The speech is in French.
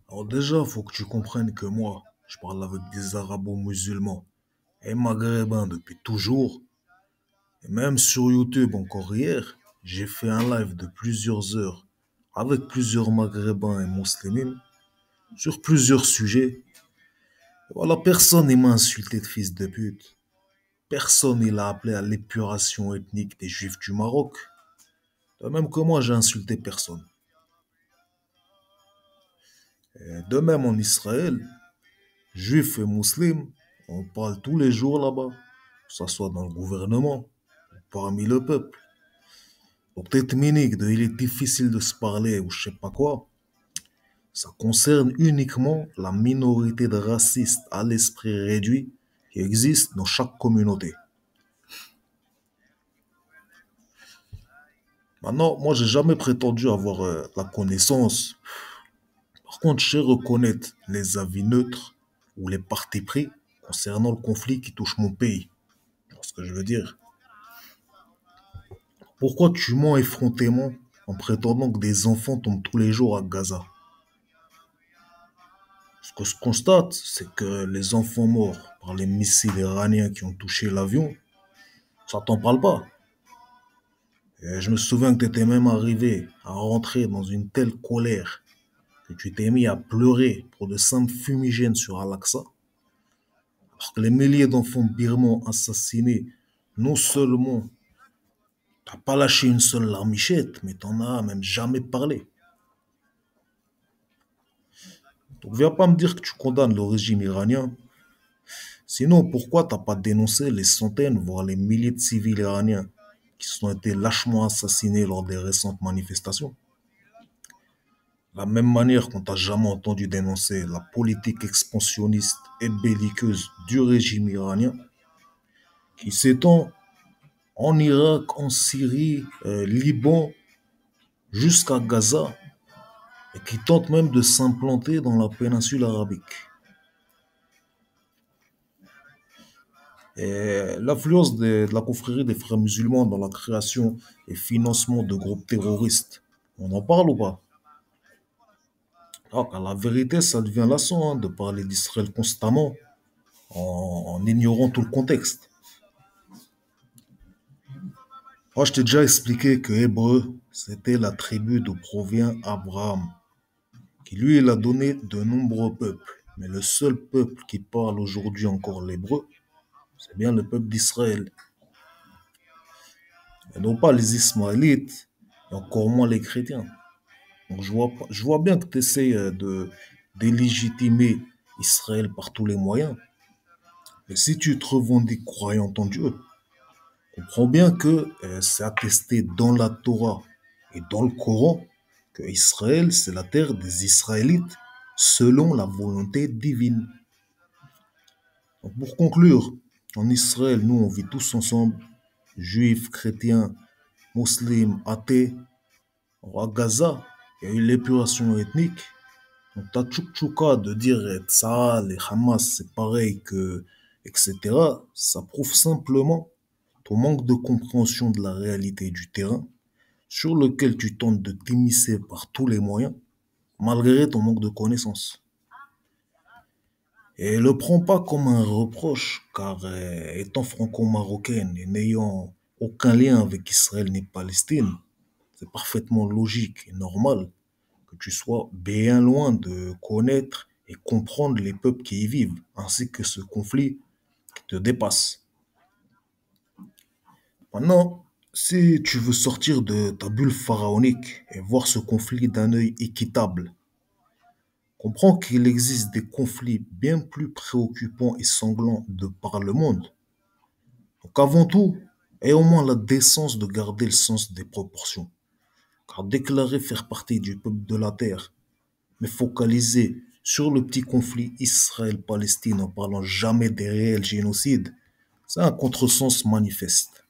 Alors déjà, faut que tu comprennes que moi, je parle avec des arabo-musulmans et maghrébins depuis toujours. Et même sur YouTube encore hier, j'ai fait un live de plusieurs heures avec plusieurs maghrébins et musulmans sur plusieurs sujets. Et voilà, personne ne m'a insulté de fils de pute. Personne ne l'a appelé à l'épuration ethnique des juifs du Maroc. De même que moi, j'ai insulté personne. Et de même en Israël, juifs et musulmans, on parle tous les jours là-bas, que ce soit dans le gouvernement, ou parmi le peuple. Donc, peut-être Minik, il est difficile de se parler ou je sais pas quoi, ça concerne uniquement la minorité de racistes à l'esprit réduit qui existe dans chaque communauté. Maintenant, moi, j'ai jamais prétendu avoir la connaissance. Par contre, je sais reconnaître les avis neutres ou les partis pris concernant le conflit qui touche mon pays. Tu vois ce que je veux dire? Pourquoi tu mens effrontément en prétendant que des enfants tombent tous les jours à Gaza? Ce que je constate, c'est que les enfants morts par les missiles iraniens qui ont touché l'avion, ça t'en parle pas. Et je me souviens que tu étais même arrivé à rentrer dans une telle colère que tu t'es mis à pleurer pour de simples fumigènes sur Al-Aqsa, alors que les milliers d'enfants birmans assassinés, non seulement t'as pas lâché une seule larmichette, mais t'en as même jamais parlé. Donc viens pas me dire que tu condamnes le régime iranien. Sinon, pourquoi t'as pas dénoncé les centaines, voire les milliers de civils iraniens qui se sont été lâchement assassinés lors des récentes manifestations? De la même manière qu'on t'a jamais entendu dénoncer la politique expansionniste et belliqueuse du régime iranien, qui s'étend en Irak, en Syrie, Liban, jusqu'à Gaza, et qui tente même de s'implanter dans la péninsule arabique. Et l'influence de la confrérie des frères musulmans dans la création et financement de groupes terroristes, on en parle ou pas? Alors, à la vérité, ça devient lassant de parler d'Israël constamment en ignorant tout le contexte. Moi, je t'ai déjà expliqué que Hébreu, c'était la tribu d'où provient Abraham, qui lui, il a donné de nombreux peuples. Mais le seul peuple qui parle aujourd'hui encore l'hébreu, c'est bien le peuple d'Israël. Et non pas les Ismaélites, et encore moins les chrétiens. Donc je vois bien que tu essaies de délégitimer Israël par tous les moyens. Mais si tu te revendiques croyant en Dieu, comprends bien que c'est attesté dans la Torah et dans le Coran que Israël, c'est la terre des Israélites selon la volonté divine. Donc pour conclure, en Israël, nous, on vit tous ensemble, juifs, chrétiens, musulmans, athées. Or, à Gaza, il y a eu l'épuration ethnique. Donc, ta tchouk-tchouka de dire ça, les Hamas, c'est pareil que, etc., ça prouve simplement ton manque de compréhension de la réalité du terrain sur lequel tu tentes de t'immiscer par tous les moyens, malgré ton manque de connaissances. Et le prends pas comme un reproche, car étant franco-marocaine et n'ayant aucun lien avec Israël ni Palestine, c'est parfaitement logique et normal que tu sois bien loin de connaître et comprendre les peuples qui y vivent, ainsi que ce conflit qui te dépasse. Maintenant, si tu veux sortir de ta bulle pharaonique et voir ce conflit d'un œil équitable, comprends qu'il existe des conflits bien plus préoccupants et sanglants de par le monde. Donc avant tout, aie au moins la décence de garder le sens des proportions. Car déclarer faire partie du peuple de la terre, mais focaliser sur le petit conflit Israël-Palestine en parlant jamais des réels génocides, c'est un contresens manifeste.